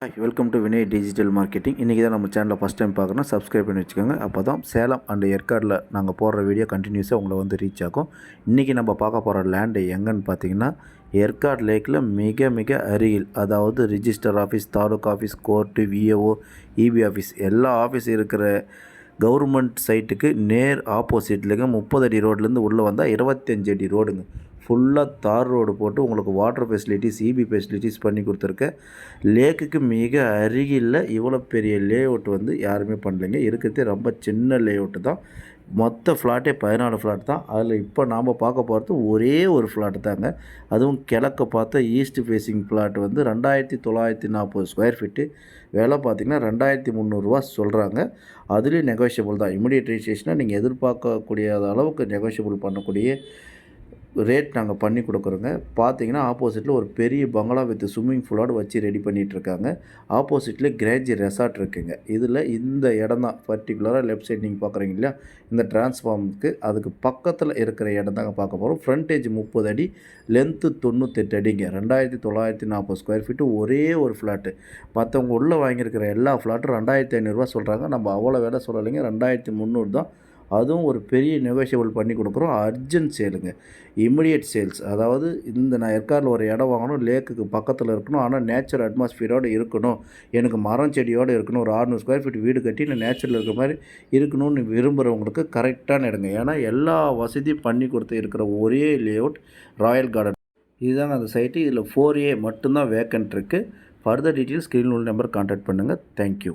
Welcome to Vinay digital marketing. இன்றைக்கி தான் நம்ம சேனலில் ஃபஸ்ட் டைம் பார்க்குறோன்னா சப்ஸ்கிரைப் பண்ணி வச்சுக்கோங்க. அப்போ தான் சேலம் அண்ட் ஏற்காடில் நாங்கள் போடுற வீடியோ கண்டினியூஸாக உங்களை வந்து ரீச் ஆகும். இன்றைக்கி நம்ம பார்க்க போகிற லேண்டு எங்கன்னு பார்த்தீங்கன்னா ஏற்காடு லேக்கில் மிக மிக அருகில், அதாவது register office, taluk office, court, VAO, EB office எல்லா ஆஃபீஸ் இருக்கிற கவர்மெண்ட் சைட்டுக்கு நேர் ஆப்போசிட்லேங்க 30 அடி ரோட்லேருந்து உள்ளே வந்தால் 25 அடி ரோடுங்க. ஃபுல்லாக தார் ரோடு போட்டு உங்களுக்கு வாட்டர் ஃபெசிலிட்டிஸ், இபி ஃபெசிலிட்டிஸ் பண்ணி கொடுத்துருக்கேன். லேக்குக்கு மிக அருகில் இவ்வளோ பெரிய லே அவுட் வந்து யாருமே பண்ணலைங்க. இருக்கிறதே ரொம்ப சின்ன லே அவுட்டு தான். மொத்த ஃப்ளாட்டே 14 ஃப்ளாட் தான். அதில் இப்போ நாம் பார்க்க போகிறது ஒரே ஒரு ஃப்ளாட்டு தாங்க. அதுவும் கிழக்க பார்த்தா ஈஸ்ட் ஃபேஸிங் ஃப்ளாட் வந்து 2940 ஸ்கொயர் ஃபீட்டு. விலை பார்த்திங்கன்னா 2300 சொல்கிறாங்க. அதுலேயும் நெகோஷியபிள் தான். இமிடியேட் ரிஜிஸ்ட்ரேஷனாக நீங்கள் எதிர்பார்க்கக்கூடிய அளவுக்கு நெகோஷியபிள் பண்ணக்கூடிய ரேட் நாங்கள் பண்ணி கொடுக்குறோங்க. பார்த்தீங்கன்னா ஆப்போசிட்டில் ஒரு பெரிய பங்களா வித் ஸ்விம்மிங் பூலோடு வச்சு ரெடி பண்ணிகிட்ருக்காங்க. ஆப்போசிட்டில் கிரேஜி ரெசார்ட் இருக்குங்க. இதில் இந்த இடம் தான் பர்டிகுலராக லெஃப்ட் சைட் நீங்கள் பார்க்குறீங்க இல்லையா, இந்த டிரான்ஸ்ஃபார்முக்கு அதுக்கு பக்கத்தில் இருக்கிற இடம் தாங்க பார்க்க போகிறோம். ஃப்ரண்டேஜ் 30 அடி, லென்த்து 98 அடிங்க. 2940 ஸ்கொயர் ஃபீட்டு ஒரே ஒரு ஃப்ளாட்டு. மற்றவங்க உள்ளே வாங்கியிருக்கிற எல்லா ஃப்ளாட்டும் 2500 சொல்கிறாங்க. நம்ம அவ்வளோ விலை சொல்லலைங்க, 2300 தான். அதுவும் ஒரு பெரிய நெகோஷியபிள் பண்ணி கொடுக்குறோம். அர்ஜென்ட் சேலுங்க, இமிடியேட் சேல்ஸ். அதாவது நான் ஏற்காடில் ஒரு இடம் வாங்கணும், லேக்குக்கு பக்கத்தில் இருக்கணும், ஆனால் நேச்சுரல் அட்மாஸ்பியரோடு இருக்கணும், எனக்கு மரம் செடியோடு இருக்கணும், ஒரு 600 ஸ்கொயர் ஃபீட் வீடு கட்டி நான் நேச்சுரல் இருக்கிற மாதிரி இருக்கணும்னு விரும்புகிறவங்களுக்கு கரெக்டான இடங்க. ஏன்னா எல்லா வசதியும் பண்ணி கொடுத்து இருக்கிற ஒரே லேஅவுட் ராயல் கார்டன். இதுதாங்க அந்த சைட்டு. இதில் 4A மட்டும்தான் வேக்கன்ட் இருக்குது. ஃபர்தர் டீட்டெயில்ஸ் ஸ்க்ரீனில் உள்ள நம்பர் கான்டாக்ட் பண்ணுங்கள். தேங்க்யூ.